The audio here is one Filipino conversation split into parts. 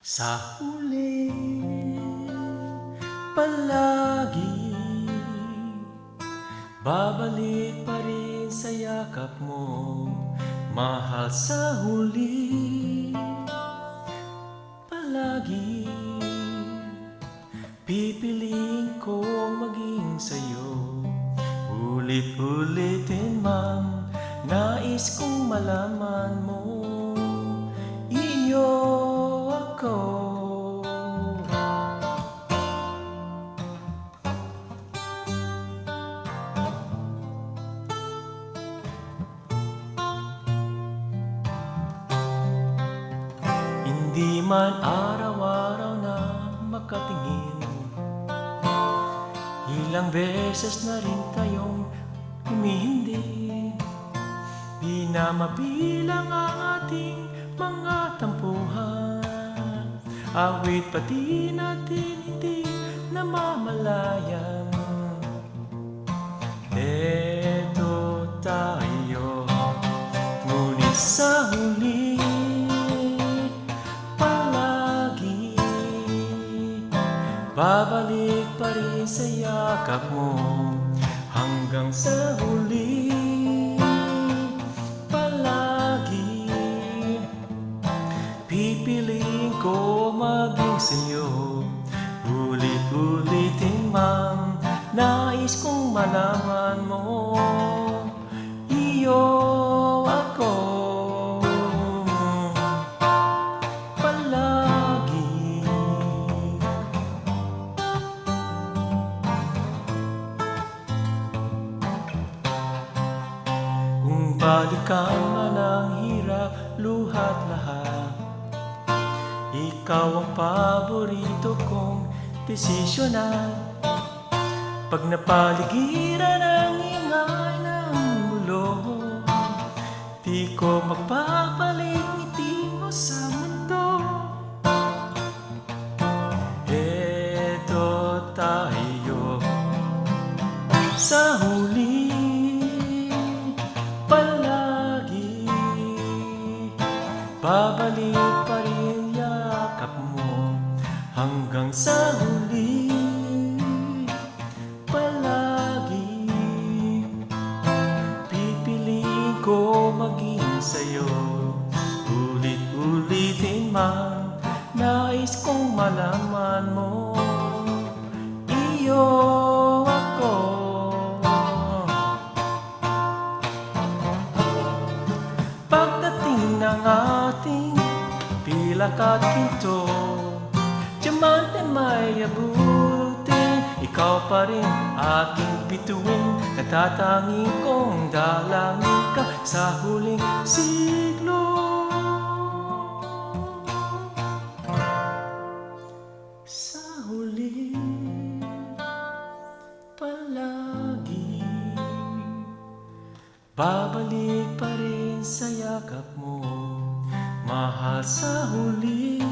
Sa huli palagi babalik pa rin sa yakap mo, mahal. Sa huli palagi pipiliin kong maging sa'yo. Ulit-ulitin man, nais kong malaman mo, iyo ako. Hindi man araw-araw na makatingin, ilang beses na rin tayong humihindi. Di na mabilang ang ating mga tampuhan, awit pati natin hindi namamalayan. Eto tayo, ngunit sa huli palagi babalik pa rin sa yakap mo. Hanggang sa huli palagi pipiliin ko maging sa'yo. Ulit-ulitin man, nais kong malaman mo, iyo ako palagi. Kung balikan man ang hirap, luhat lahat, ikaw ang paborito kong desisyonan. Pag napaligiran ang ingay ng mulo, di ko magpapalit ngiti mo sa mundo. Eto tayo, sa huli palagi babalik pa rin yakap mo. Hanggang sa huli palagi pipiliin ko maging sa'yo. Ulit-ulitin man, nais kong malaman mo, iyo ako. Pagdating ng ating pilak at pinto, diamante may abutin, ikaw pa rin aking bituin. Natatanging kong dalangin ka sa huling siglo. Sa huli palagi babalik pa rin sa yakap mo, mahal. Sa huli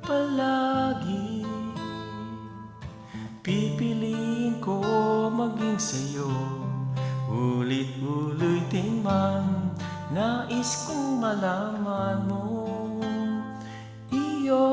palagi pipiliin ko maging sa'yo. Ulit-ulitin man, nais kong malaman mo, iyo